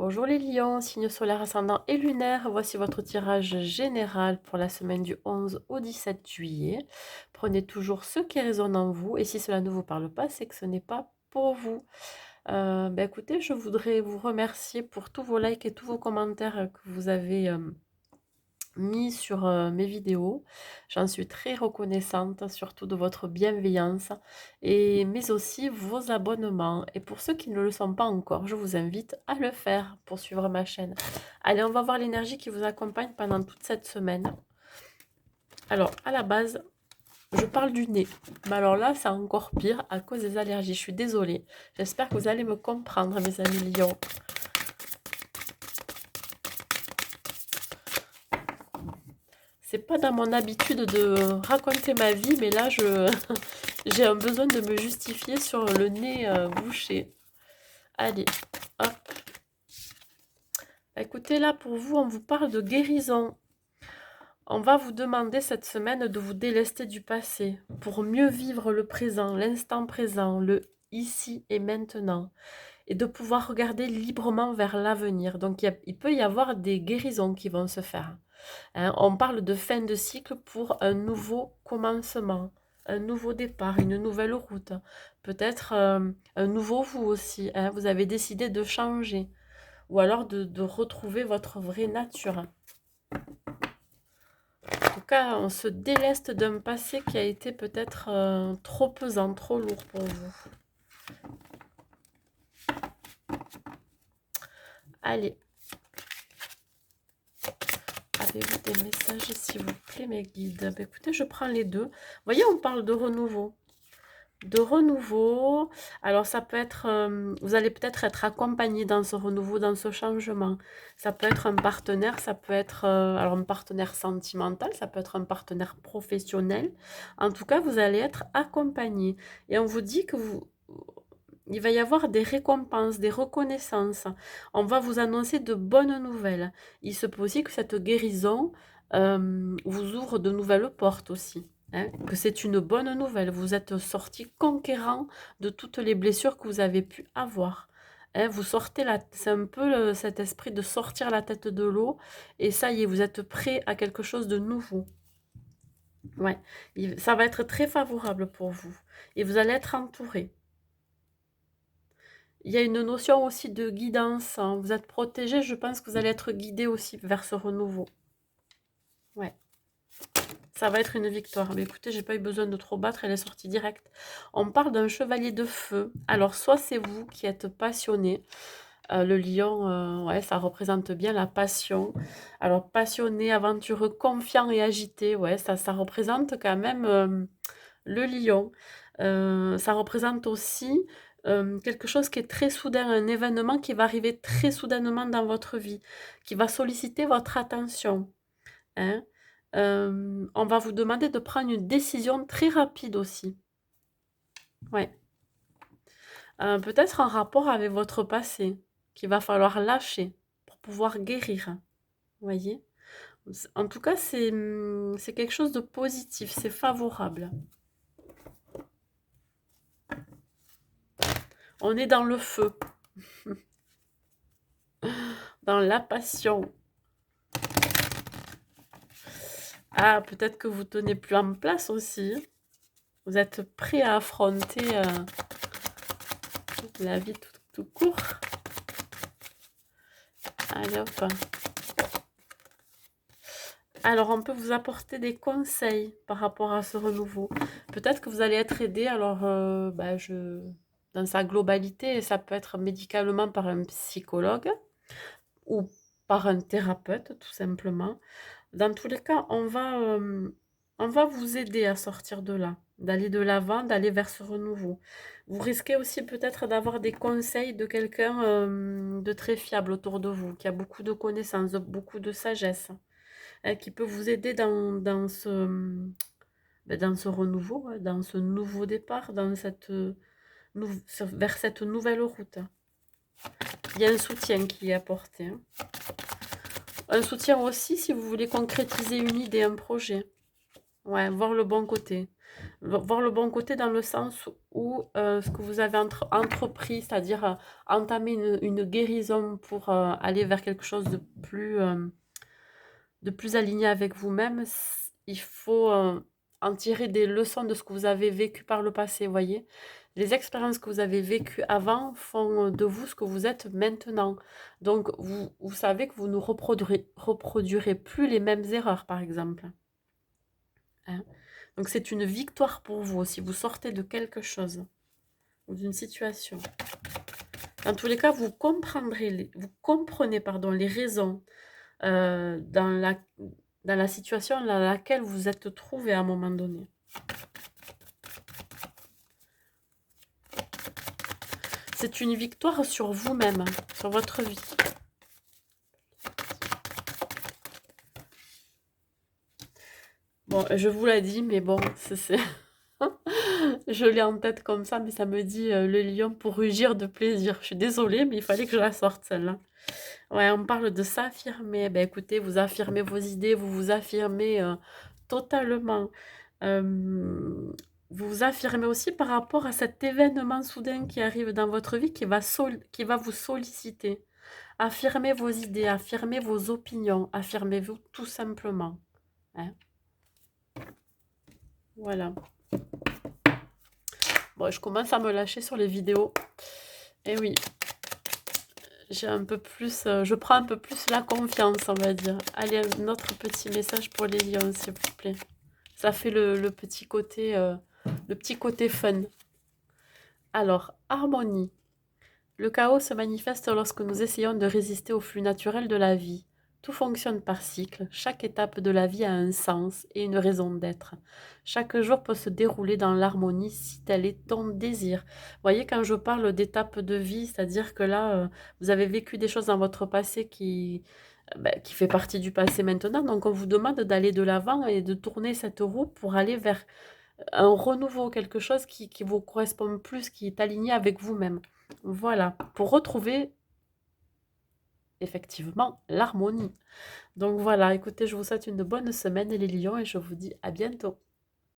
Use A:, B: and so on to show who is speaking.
A: Bonjour les lions, signe solaire ascendant et lunaire, voici votre tirage général pour la semaine du 11 au 17 juillet. Prenez toujours ce qui résonne en vous et si cela ne vous parle pas, c'est que ce n'est pas pour vous. Écoutez, je voudrais vous remercier pour tous vos likes et tous vos commentaires que vous avez mis sur mes vidéos. J'en suis très reconnaissante, surtout de votre bienveillance, mais aussi vos abonnements. Et pour ceux qui ne le sont pas encore, je vous invite à le faire pour suivre ma chaîne. Allez, on va voir l'énergie qui vous accompagne pendant toute cette semaine. Alors, à la base, je parle du nez. Mais alors là, c'est encore pire à cause des allergies. Je suis désolée. J'espère que vous allez me comprendre, mes amis lions. C'est pas dans mon habitude de raconter ma vie, mais là, j'ai un besoin de me justifier sur le nez bouché. Allez, hop. Écoutez, là, pour vous, on vous parle de guérison. On va vous demander cette semaine de vous délester du passé pour mieux vivre le présent, l'instant présent, le ici et maintenant, et de pouvoir regarder librement vers l'avenir. Donc, il peut y avoir des guérisons qui vont se faire. Hein, on parle de fin de cycle pour un nouveau commencement, un nouveau départ, une nouvelle route. Peut-être un nouveau vous aussi. Hein, vous avez décidé de changer ou alors de retrouver votre vraie nature. En tout cas, on se déleste d'un passé qui a été peut-être trop pesant, trop lourd pour vous. Allez. Avez-vous des messages, s'il vous plaît, mes guides? Écoutez, je prends les deux. Vous voyez, on parle de renouveau. De renouveau, alors ça peut être, vous allez peut-être être accompagné dans ce renouveau, dans ce changement. Ça peut être un partenaire, ça peut être alors un partenaire sentimental, ça peut être un partenaire professionnel. En tout cas, vous allez être accompagné. Et on vous dit que il va y avoir des récompenses, des reconnaissances. On va vous annoncer de bonnes nouvelles. Il se peut aussi que cette guérison vous ouvre de nouvelles portes aussi. Hein, que c'est une bonne nouvelle. Vous êtes sorti conquérant de toutes les blessures que vous avez pu avoir. Hein, vous sortez c'est un peu cet esprit de sortir la tête de l'eau et ça y est, vous êtes prêt à quelque chose de nouveau. Ouais, ça va être très favorable pour vous et vous allez être entouré. Il y a une notion aussi de guidance. Hein. Vous êtes protégé, je pense que vous allez être guidé aussi vers ce renouveau. Ouais. Ça va être une victoire. Mais écoutez, j'ai pas eu besoin de trop battre, elle est sortie directe. On parle d'un chevalier de feu. Alors, soit c'est vous qui êtes passionné. Le lion, ouais, ça représente bien la passion. Alors, passionné, aventureux, confiant et agité, ouais, ça représente quand même le lion. Ça représente aussi quelque chose qui est très soudain, un événement qui va arriver très soudainement dans votre vie, qui va solliciter votre attention. Hein. On va vous demander de prendre une décision très rapide aussi. Ouais. Peut-être en rapport avec votre passé, qu'il va falloir lâcher pour pouvoir guérir. Vous voyez? En tout cas, c'est quelque chose de positif, c'est favorable. On est dans le feu, dans la passion. Ah, peut-être que vous tenez plus en place aussi. Vous êtes prêt à affronter la vie tout court. Allez hop. Alors, on peut vous apporter des conseils par rapport à ce renouveau. Peut-être que vous allez être aidé, alors, dans sa globalité, ça peut être médicalement par un psychologue ou par un thérapeute, tout simplement. Dans tous les cas, on va vous aider à sortir de là, d'aller de l'avant, d'aller vers ce renouveau. Vous risquez aussi peut-être d'avoir des conseils de quelqu'un de très fiable autour de vous, qui a beaucoup de connaissances, beaucoup de sagesse, hein, qui peut vous aider dans ce renouveau, hein, dans ce nouveau départ, vers cette nouvelle route. Il y a un soutien qui est apporté. Hein. Un soutien aussi si vous voulez concrétiser une idée, un projet. Ouais, voir le bon côté. Voir le bon côté dans le sens où ce que vous avez entrepris, c'est-à-dire entamer une guérison pour aller vers quelque chose de plus aligné avec vous-même, il faut en tirer des leçons de ce que vous avez vécu par le passé, voyez. Les expériences que vous avez vécues avant font de vous ce que vous êtes maintenant. Donc, vous savez que vous ne reproduirez plus les mêmes erreurs, par exemple. Hein. Donc, c'est une victoire pour vous si vous sortez de quelque chose ou d'une situation. Dans tous les cas, vous comprenez pardon, les raisons euh, dans la, dans la situation dans laquelle vous vous êtes trouvé à un moment donné. C'est une victoire sur vous-même, sur votre vie. Bon, je vous l'ai dit, mais bon, je l'ai en tête comme ça, mais ça me dit le lion pour rugir de plaisir. Je suis désolée, mais il fallait que je la sorte, celle-là. Ouais, on parle de s'affirmer. Ben écoutez, vous affirmez vos idées, vous vous affirmez totalement. Euh, vous vous affirmez aussi par rapport à cet événement soudain qui arrive dans votre vie qui va vous solliciter. Affirmez vos idées, affirmez vos opinions, affirmez-vous tout simplement. Hein. Voilà. Bon, je commence à me lâcher sur les vidéos. Et oui, j'ai un peu plus, je prends un peu plus la confiance, on va dire. Allez, un autre petit message pour les lions, s'il vous plaît. Ça fait le petit côté fun. Alors, harmonie. Le chaos se manifeste lorsque nous essayons de résister au flux naturel de la vie. Tout fonctionne par cycle, chaque étape de la vie a un sens et une raison d'être. Chaque jour peut se dérouler dans l'harmonie si tel est ton désir. Vous voyez, quand je parle d'étapes de vie, c'est-à-dire que là, vous avez vécu des choses dans votre passé qui fait partie du passé maintenant, donc on vous demande d'aller de l'avant et de tourner cette roue pour aller vers un renouveau, quelque chose qui vous correspond plus, qui est aligné avec vous-même. Voilà, pour retrouver effectivement l'harmonie. Donc voilà, écoutez, je vous souhaite une bonne semaine les lions et je vous dis à bientôt.